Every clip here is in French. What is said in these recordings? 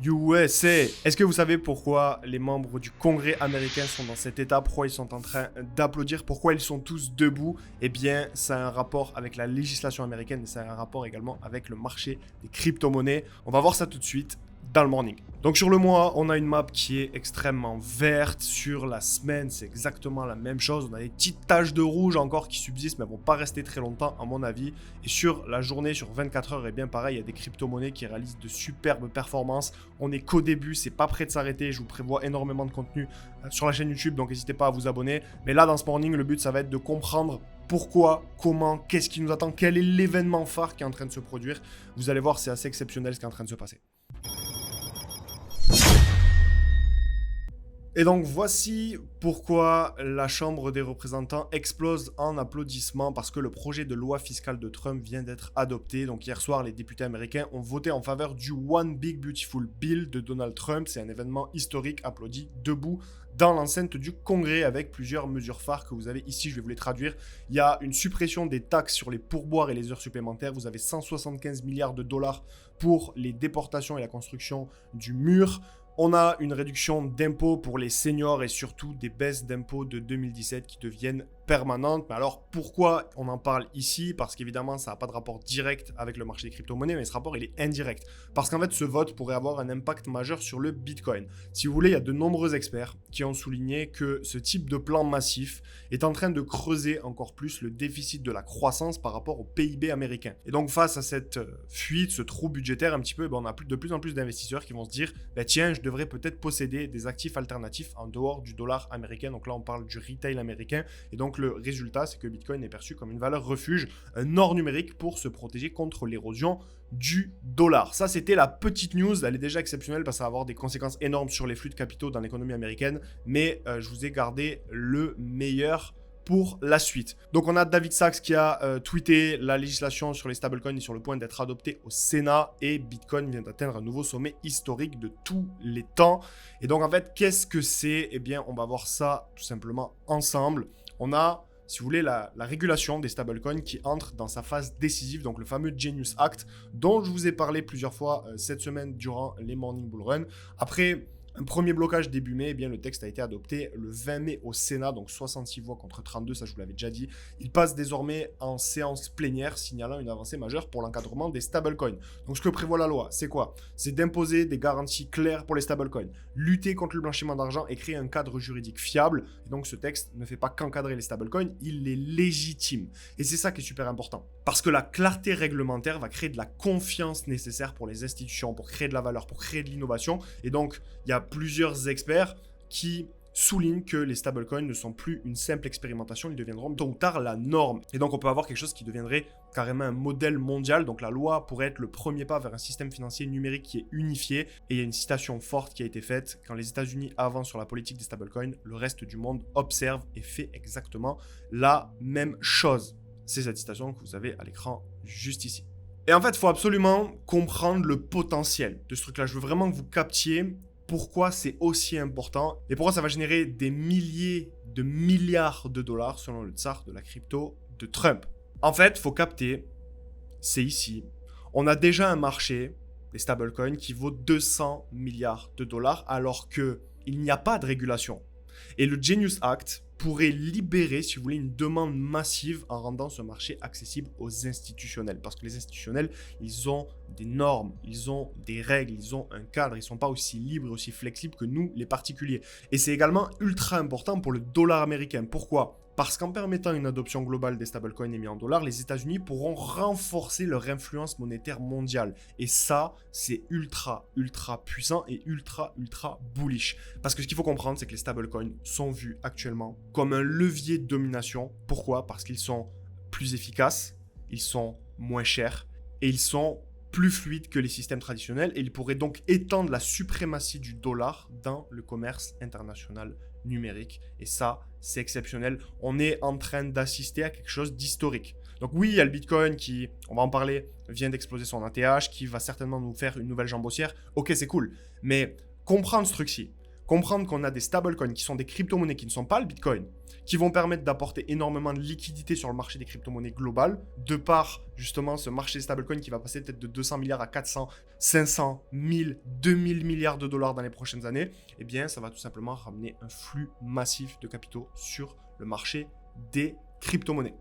USA. Est-ce que vous savez pourquoi les membres du Congrès américain sont dans cet état? Pourquoi ils sont en train d'applaudir? Pourquoi ils sont tous debout? Eh bien, ça a un rapport avec la législation américaine et ça a un rapport également avec le marché des crypto-monnaies. On va voir ça tout de suite dans le morning. Donc sur le mois, on a une map qui est extrêmement verte. Sur la semaine, c'est exactement la même chose. On a des petites taches de rouge encore qui subsistent, mais elles ne vont pas rester très longtemps à mon avis. Et sur la journée, sur 24 heures, et bien pareil, il y a des crypto-monnaies qui réalisent de superbes performances. On n'est qu'au début, c'est pas prêt de s'arrêter. Je vous prévois énormément de contenu sur la chaîne YouTube, donc n'hésitez pas à vous abonner. Mais là, dans ce morning, le but, ça va être de comprendre pourquoi, comment, qu'est-ce qui nous attend, quel est l'événement phare qui est en train de se produire. Vous allez voir, c'est assez exceptionnel ce qui est en train de se passer. Et donc voici pourquoi la Chambre des représentants explose en applaudissements, parce que le projet de loi fiscale de Trump vient d'être adopté. Donc hier soir, les députés américains ont voté en faveur du One Big Beautiful Bill de Donald Trump. C'est un événement historique applaudi debout dans l'enceinte du Congrès avec plusieurs mesures phares que vous avez ici. Je vais vous les traduire. Il y a une suppression des taxes sur les pourboires et les heures supplémentaires. Vous avez 175 milliards de dollars pour les déportations et la construction du mur. On a une réduction d'impôts pour les seniors et surtout des baisses d'impôts de 2017 qui deviennent permanentes. Mais alors pourquoi on en parle ici? Parce qu'évidemment ça n'a pas de rapport direct avec le marché des crypto-monnaies, mais ce rapport il est indirect. Parce qu'en fait ce vote pourrait avoir un impact majeur sur le Bitcoin. Si vous voulez, il y a de nombreux experts qui ont souligné que ce type de plan massif est en train de creuser encore plus le déficit de la croissance par rapport au PIB américain. Et donc face à cette fuite, ce trou budgétaire un petit peu, on a de plus en plus d'investisseurs qui vont se dire tiens, je devrais peut-être posséder des actifs alternatifs en dehors du dollar américain. Donc là on parle du retail américain et donc le résultat c'est que Bitcoin est perçu comme une valeur refuge, un or numérique pour se protéger contre l'érosion du dollar. Ça c'était la petite news, elle est déjà exceptionnelle parce que ça va avoir des conséquences énormes sur les flux de capitaux dans l'économie américaine, mais je vous ai gardé le meilleur pour la suite. Donc on a David Sachs qui a tweeté la législation sur les stablecoins est sur le point d'être adoptée au Sénat et Bitcoin vient d'atteindre un nouveau sommet historique de tous les temps. Et donc en fait, qu'est-ce que c'est? Eh bien, on va voir ça tout simplement ensemble. On a, si vous voulez, la régulation des stablecoins qui entre dans sa phase décisive, donc le fameux Genius Act dont je vous ai parlé plusieurs fois cette semaine durant les Morning Bull Run. Après un premier blocage début mai, eh bien, le texte a été adopté le 20 mai au Sénat, donc 66 voix contre 32, ça je vous l'avais déjà dit. Il passe désormais en séance plénière, signalant une avancée majeure pour l'encadrement des stablecoins. Donc ce que prévoit la loi, c'est quoi? C'est d'imposer des garanties claires pour les stablecoins, lutter contre le blanchiment d'argent et créer un cadre juridique fiable. Et donc ce texte ne fait pas qu'encadrer les stablecoins, il les légitime. Et c'est ça qui est super important. Parce que la clarté réglementaire va créer de la confiance nécessaire pour les institutions, pour créer de la valeur, pour créer de l'innovation. Et donc, il y a plusieurs experts qui soulignent que les stablecoins ne sont plus une simple expérimentation, ils deviendront tôt ou tard la norme. Et donc on peut avoir quelque chose qui deviendrait carrément un modèle mondial. Donc la loi pourrait être le premier pas vers un système financier numérique qui est unifié. Et il y a une citation forte qui a été faite: quand les États-Unis avancent sur la politique des stablecoins, le reste du monde observe et fait exactement la même chose. C'est cette citation que vous avez à l'écran juste ici. Et en fait, il faut absolument comprendre le potentiel de ce truc-là. Je veux vraiment que vous captiez pourquoi c'est aussi important et pourquoi ça va générer des milliers de milliards de dollars selon le tsar de la crypto de Trump. En fait, il faut capter, c'est ici, on a déjà un marché des stablecoins qui vaut 200 milliards de dollars alors qu'il n'y a pas de régulation. Et le Genius Act pourrait libérer, si vous voulez, une demande massive en rendant ce marché accessible aux institutionnels. Parce que les institutionnels, ils ont des normes, ils ont des règles, ils ont un cadre, ils ne sont pas aussi libres et aussi flexibles que nous, les particuliers. Et c'est également ultra important pour le dollar américain. Pourquoi ? Parce qu'en permettant une adoption globale des stablecoins émis en dollars, les États-Unis pourront renforcer leur influence monétaire mondiale. Et ça, c'est ultra puissant et ultra bullish. Parce que ce qu'il faut comprendre, c'est que les stablecoins sont vus actuellement comme un levier de domination. Pourquoi ? Parce qu'ils sont plus efficaces, ils sont moins chers et ils sont plus fluides que les systèmes traditionnels. Et ils pourraient donc étendre la suprématie du dollar dans le commerce international numérique. Et ça, c'est exceptionnel. On est en train d'assister à quelque chose d'historique. Donc oui, il y a le Bitcoin qui, on va en parler, vient d'exploser son ATH, qui va certainement nous faire une nouvelle jambe haussière. Ok, c'est cool. Mais comprendre ce truc-ci, comprendre qu'on a des stablecoins qui sont des crypto-monnaies qui ne sont pas le Bitcoin, qui vont permettre d'apporter énormément de liquidité sur le marché des crypto-monnaies global, de par justement ce marché des stablecoins qui va passer peut-être de 200 milliards à 400, 500, 1000, 2000 milliards de dollars dans les prochaines années, eh bien ça va tout simplement ramener un flux massif de capitaux sur le marché des crypto-monnaies.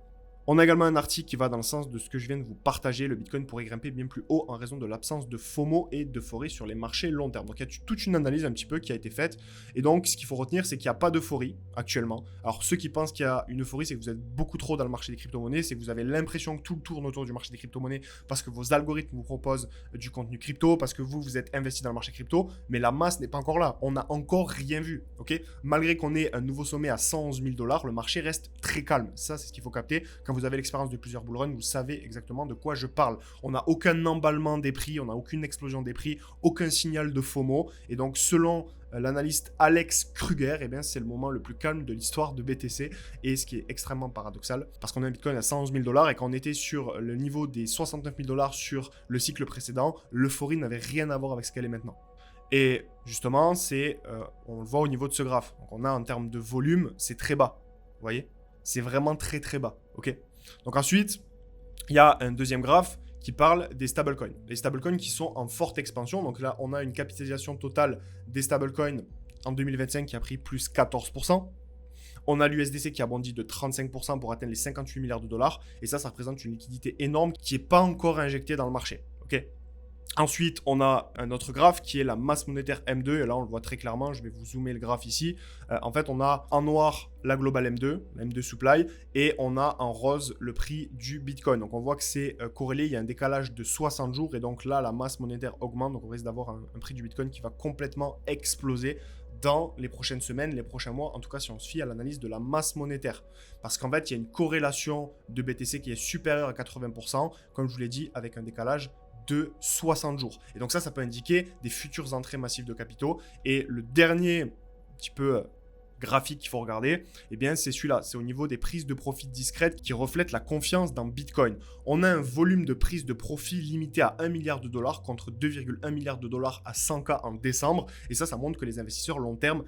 On a également un article qui va dans le sens de ce que je viens de vous partager. Le Bitcoin pourrait grimper bien plus haut en raison de l'absence de FOMO et d'euphorie sur les marchés long terme. Donc il y a toute une analyse un petit peu qui a été faite. Et donc ce qu'il faut retenir, c'est qu'il n'y a pas d'euphorie actuellement. Alors ceux qui pensent qu'il y a une euphorie, c'est que vous êtes beaucoup trop dans le marché des crypto-monnaies. C'est que vous avez l'impression que tout tourne autour du marché des crypto-monnaies parce que vos algorithmes vous proposent du contenu crypto, parce que vous êtes investi dans le marché crypto. Mais la masse n'est pas encore là. On n'a encore rien vu. Ok, malgré qu'on ait un nouveau sommet à 111 000 $, le marché reste très calme. Ça, c'est ce qu'il faut capter. Quand vous avez l'expérience de plusieurs bull runs, vous savez exactement de quoi je parle. On n'a aucun emballement des prix, on n'a aucune explosion des prix, aucun signal de FOMO. Et donc, selon l'analyste Alex Kruger, eh bien, c'est le moment le plus calme de l'histoire de BTC. Et ce qui est extrêmement paradoxal, parce qu'on a un Bitcoin à 111 000 $ et qu'on était sur le niveau des 69 000 $ sur le cycle précédent, l'euphorie n'avait rien à voir avec ce qu'elle est maintenant. Et justement, on le voit au niveau de ce graphe. Donc, on a en termes de volume, c'est très bas. Vous voyez ? C'est vraiment très très bas. Ok ? Donc ensuite, il y a un deuxième graphe qui parle des stablecoins. Les stablecoins qui sont en forte expansion. Donc là, on a une capitalisation totale des stablecoins en 2025 qui a pris plus 14%. On a l'USDC qui a bondi de 35% pour atteindre les 58 milliards de dollars. Et ça représente une liquidité énorme qui n'est pas encore injectée dans le marché. Ok ? Ensuite, on a un autre graphe qui est la masse monétaire M2. Et là, on le voit très clairement. Je vais vous zoomer le graphe ici. En fait, on a en noir la global M2, la M2 supply, et on a en rose le prix du Bitcoin. Donc, on voit que c'est corrélé. Il y a un décalage de 60 jours. Et donc là, la masse monétaire augmente. Donc, on risque d'avoir un prix du Bitcoin qui va complètement exploser dans les prochaines semaines, les prochains mois, en tout cas si on se fie à l'analyse de la masse monétaire. Parce qu'en fait, il y a une corrélation de BTC qui est supérieure à 80%, comme je vous l'ai dit, avec un décalage de 60 jours. Et donc ça peut indiquer des futures entrées massives de capitaux. Et le dernier petit peu graphique qu'il faut regarder, eh bien c'est celui-là. C'est au niveau des prises de profit discrètes qui reflètent la confiance dans Bitcoin. On a un volume de prise de profit limité à 1 milliard de dollars contre 2,1 milliards de dollars à 100K en décembre. Et ça montre que les investisseurs long terme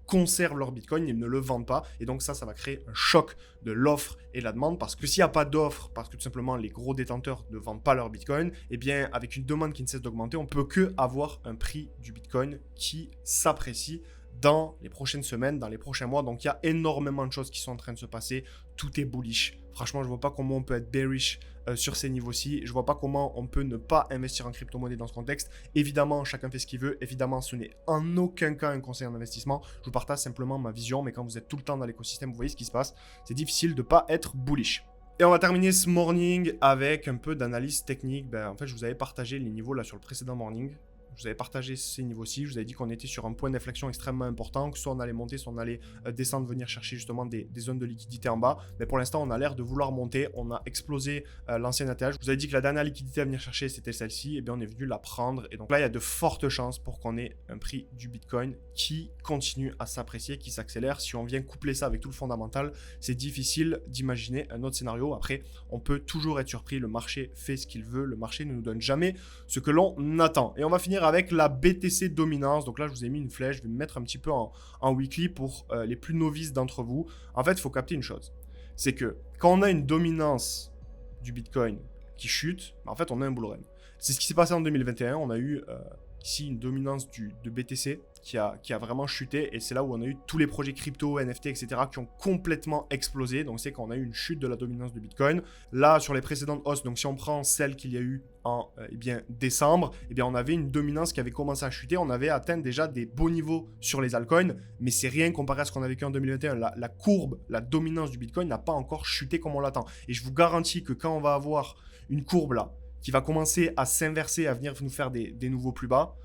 conservent leur Bitcoin, ils ne le vendent pas. Et donc ça va créer un choc de l'offre et de la demande, parce que s'il n'y a pas d'offre, parce que tout simplement les gros détenteurs ne vendent pas leur Bitcoin, eh bien avec une demande qui ne cesse d'augmenter, on ne peut que avoir un prix du Bitcoin qui s'apprécie dans les prochaines semaines, dans les prochains mois. Donc, il y a énormément de choses qui sont en train de se passer. Tout est bullish. Franchement, je ne vois pas comment on peut être bearish sur ces niveaux-ci. Je ne vois pas comment on peut ne pas investir en crypto-monnaie dans ce contexte. Évidemment, chacun fait ce qu'il veut. Évidemment, ce n'est en aucun cas un conseil en investissement. Je vous partage simplement ma vision. Mais quand vous êtes tout le temps dans l'écosystème, vous voyez ce qui se passe. C'est difficile de ne pas être bullish. Et on va terminer ce morning avec un peu d'analyse technique. En fait, je vous avais partagé les niveaux là sur le précédent morning. Je vous avais partagé ces niveaux-ci, je vous avais dit qu'on était sur un point d'inflexion extrêmement important, que soit on allait monter, soit on allait descendre, venir chercher justement des zones de liquidité en bas. Mais pour l'instant, on a l'air de vouloir monter. On a explosé l'ancien ATH. Je vous avais dit que la dernière liquidité à venir chercher, c'était celle-ci. Et bien, on est venu la prendre. Et donc là, il y a de fortes chances pour qu'on ait un prix du Bitcoin qui continue à s'apprécier, qui s'accélère. Si on vient coupler ça avec tout le fondamental, c'est difficile d'imaginer un autre scénario. Après, on peut toujours être surpris. Le marché fait ce qu'il veut. Le marché ne nous donne jamais ce que l'on attend. Et on va finir avec la BTC dominance. Donc là, je vous ai mis une flèche. Je vais me mettre un petit peu en weekly pour les plus novices d'entre vous. En fait, il faut capter une chose. C'est que quand on a une dominance du Bitcoin qui chute, en fait, on a un bull run. C'est ce qui s'est passé en 2021. On a eu ici une dominance de BTC qui a vraiment chuté. Et c'est là où on a eu tous les projets crypto, NFT, etc. qui ont complètement explosé. Donc, c'est qu'on a eu une chute de la dominance de Bitcoin. Là, sur les précédentes hausses, donc si on prend celle qu'il y a eu en décembre, on avait une dominance qui avait commencé à chuter. On avait atteint déjà des beaux niveaux sur les altcoins, mais c'est rien comparé à ce qu'on a vécu en 2021. La courbe, la dominance du Bitcoin n'a pas encore chuté comme on l'attend. Et je vous garantis que quand on va avoir une courbe là, qui va commencer à s'inverser, à venir nous faire des nouveaux plus bas,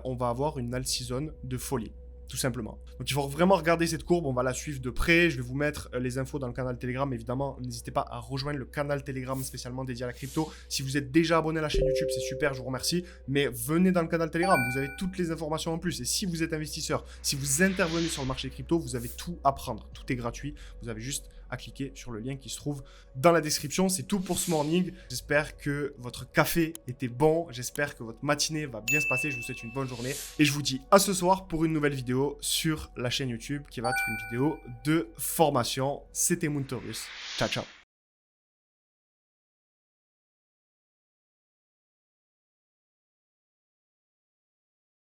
on va avoir une alt season de folie, tout simplement. Donc il faut vraiment regarder cette courbe, on va la suivre de près. Je vais vous mettre les infos dans le canal Telegram. Évidemment, n'hésitez pas à rejoindre le canal Telegram spécialement dédié à la crypto. Si vous êtes déjà abonné à la chaîne YouTube, c'est super, je vous remercie. Mais venez dans le canal Telegram, vous avez toutes les informations en plus. Et si vous êtes investisseur, si vous intervenez sur le marché crypto, vous avez tout à prendre. Tout est gratuit, vous avez juste à cliquer sur le lien qui se trouve dans la description. C'est tout pour ce morning. J'espère que votre café était bon. J'espère que votre matinée va bien se passer. Je vous souhaite une bonne journée. Et je vous dis à ce soir pour une nouvelle vidéo sur la chaîne YouTube qui va être une vidéo de formation. C'était Moontorus. Ciao, ciao.